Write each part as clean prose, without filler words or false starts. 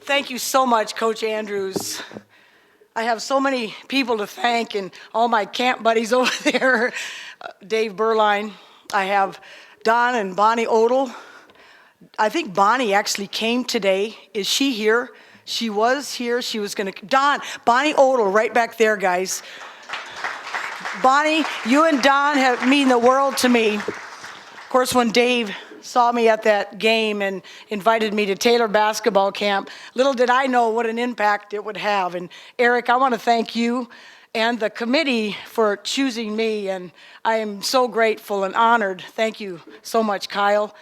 Thank you so much, Coach Andrews. I have so many people to thank and all my camp buddies over there. Dave Berline. I have Don and Bonnie Odell. I think Bonnie actually came today. Is she here? She was here. She was going to. Bonnie Odell, right back there, guys. Bonnie, you and Don have mean the world to me. Of course, when Dave saw me at that game and invited me to Taylor basketball camp, little did I know what an impact it would have. And Eric, I want to thank you and the committee for choosing me, and I am so grateful and honored. Thank you so much, Kyle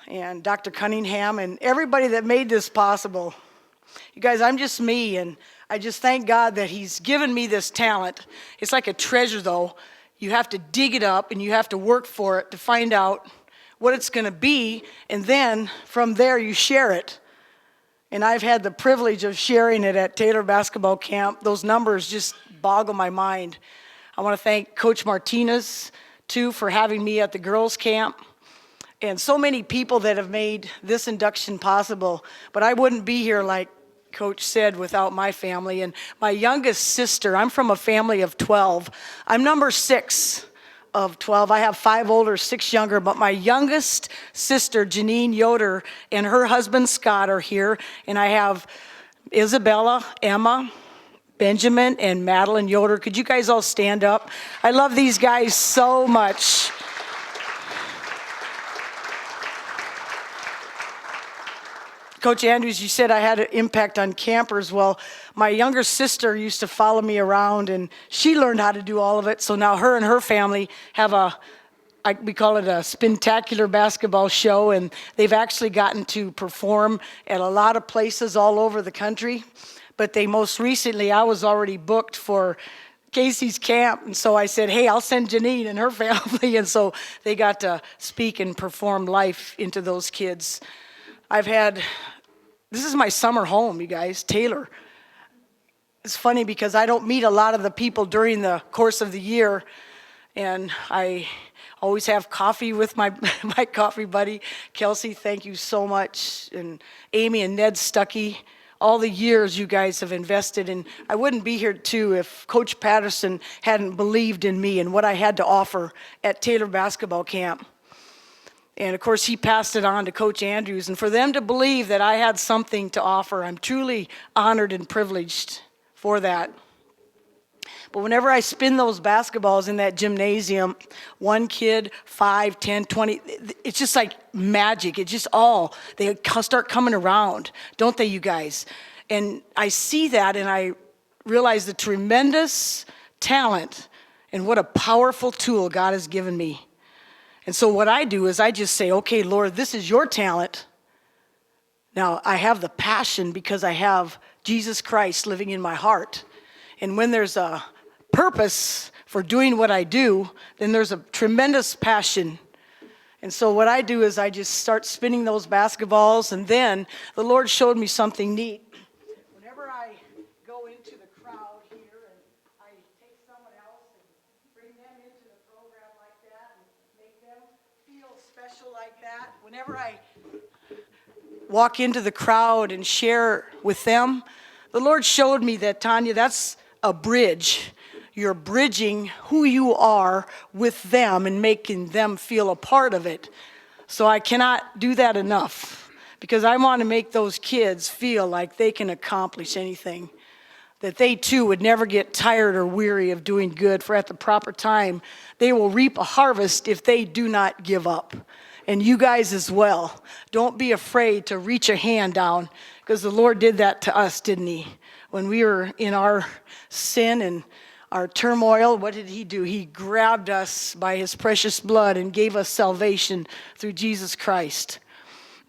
and Dr. Cunningham and everybody that made this possible. You guys, I'm just me, and I just thank God that He's given me this talent. It's like a treasure, though. You have to dig it up, and you have to work for it to find out what it's going to be, and then from there you share it. And I've had the privilege of sharing it at Taylor basketball camp. Those numbers just boggle my mind. I want to thank Coach Martinez, too, for having me at the girls' camp. And so many people that have made this induction possible. But I wouldn't be here, like Coach said, without my family. And my youngest sister, I'm from a family of 12. I'm number 6 of 12. I have 5 older, 6 younger, but my youngest sister, Janine Yoder, and her husband, Scott, are here. And I have Isabella, Emma, Benjamin, and Madeline Yoder. Could you guys all stand up? I love these guys so much. Coach Andrews, you said I had an impact on campers. Well, my younger sister used to follow me around, and she learned how to do all of it. So now her and her family have we call it a spectacular basketball show, and they've actually gotten to perform at a lot of places all over the country. But most recently, I was already booked for Casey's camp, and so I said, hey, I'll send Janine and her family, and so they got to speak and perform life into those kids. This is my summer home, you guys, Taylor. It's funny because I don't meet a lot of the people during the course of the year, and I always have coffee with my coffee buddy, Kelsey. Thank you so much. And Amy and Ned Stuckey, all the years you guys have invested in. I wouldn't be here, too, if Coach Patterson hadn't believed in me and what I had to offer at Taylor basketball camp. And, of course, he passed it on to Coach Andrews. And for them to believe that I had something to offer, I'm truly honored and privileged for that. But whenever I spin those basketballs in that gymnasium, one kid, 5, 10, 20, it's just like magic. It's just they start coming around, don't they, you guys? And I see that, and I realize the tremendous talent and what a powerful tool God has given me. And so what I do is I just say, okay, Lord, this is your talent. Now, I have the passion because I have Jesus Christ living in my heart. And when there's a purpose for doing what I do, then there's a tremendous passion. And so what I do is I just start spinning those basketballs, and then the Lord showed me something neat. Whenever I go into the crowd here and I take someone else and bring them into the program like that and make them feel special like that, whenever I walk into the crowd and share with them, the Lord showed me that, Tanya, that's a bridge. You're bridging who you are with them and making them feel a part of it. So I cannot do that enough because I want to make those kids feel like they can accomplish anything, that they too would never get tired or weary of doing good, for at the proper time they will reap a harvest if they do not give up. And you guys as well. Don't be afraid to reach a hand down, because the Lord did that to us, didn't He? When we were in our sin and our turmoil, what did He do? He grabbed us by His precious blood and gave us salvation through Jesus Christ.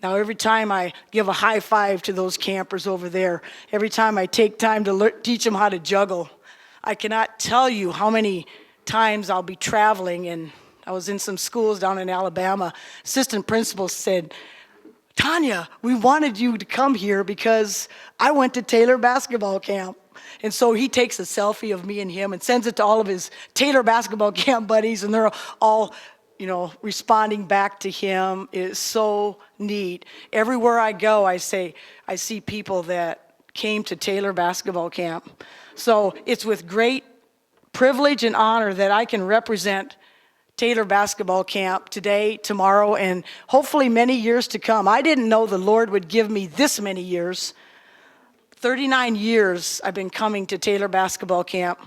Now, every time I give a high five to those campers over there, every time I take time to teach them how to juggle, I cannot tell you how many times I'll be traveling, and I was in some schools down in Alabama. Assistant principals said, Tanya, we wanted you to come here because I went to Taylor basketball camp. And so he takes a selfie of me and him and sends it to all of his Taylor basketball camp buddies, and they're all responding back to him is so neat. Everywhere I go, I see people that came to Taylor basketball camp. So it's with great privilege and honor that I can represent Taylor basketball camp today, tomorrow, and hopefully many years to come. I didn't know the Lord would give me this many years. 39 years I've been coming to Taylor basketball camp.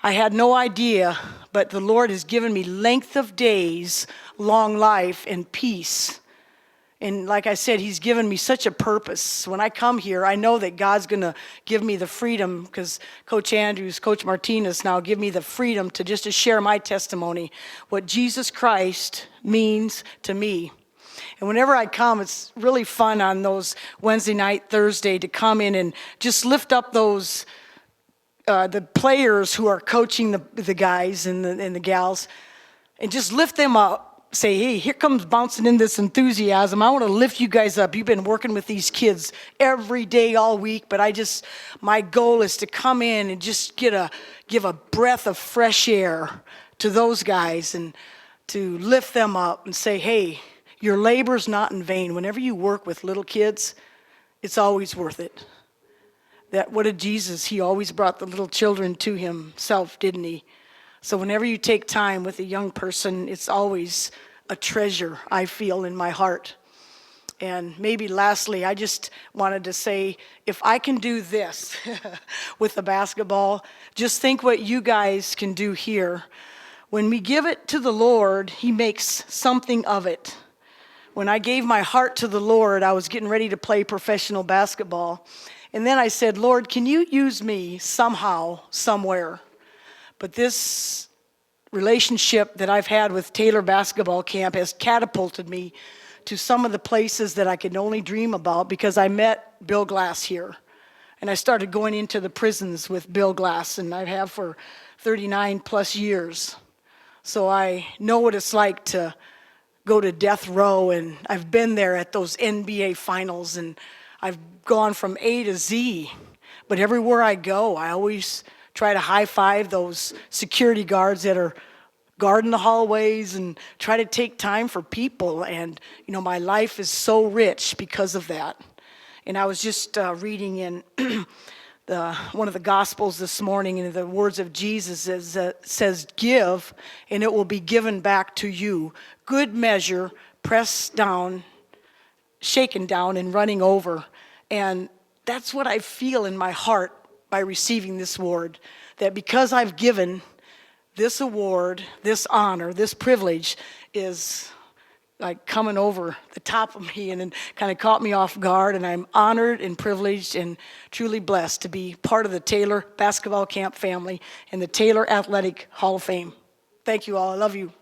I had no idea, but the Lord has given me length of days, long life, and peace. And like I said, he's given me such a purpose. When I come here, I know that God's going to give me the freedom, because Coach Andrews, Coach Martinez now give me the freedom to share my testimony, what Jesus Christ means to me. And whenever I come, it's really fun on those Wednesday night, Thursday, to come in and just lift up those the players who are coaching the guys and the gals, and just lift them up. Say, hey, here comes bouncing in this enthusiasm. I want to lift you guys up. You've been working with these kids every day, all week, but my goal is to come in and just give a breath of fresh air to those guys and to lift them up and say, hey, your labor's not in vain. Whenever you work with little kids, it's always worth it. What did Jesus? He always brought the little children to himself, didn't he? So whenever you take time with a young person, it's always a treasure, I feel, in my heart. And maybe lastly, I just wanted to say, if I can do this with the basketball, just think what you guys can do here. When we give it to the Lord, he makes something of it. When I gave my heart to the Lord, I was getting ready to play professional basketball. And then I said, Lord, can you use me somehow, somewhere? But this relationship that I've had with Taylor basketball camp has catapulted me to some of the places that I could only dream about, because I met Bill Glass here. And I started going into the prisons with Bill Glass, and I have for 39 plus years. So I know what it's like to go to death row, and I've been there at those NBA finals, and I've gone from A to Z. But everywhere I go, I always try to high-five those security guards that are guarding the hallways and try to take time for people. And, my life is so rich because of that. And I was just reading in one of the Gospels this morning, and the words of Jesus says, give, and it will be given back to you. Good measure, pressed down, shaken down, and running over. And that's what I feel in my heart by receiving this award, that because I've given this award, this honor, this privilege is like coming over the top of me and kind of caught me off guard, and I'm honored and privileged and truly blessed to be part of the Taylor basketball camp family and the Taylor Athletic Hall of Fame. Thank you all. I love you.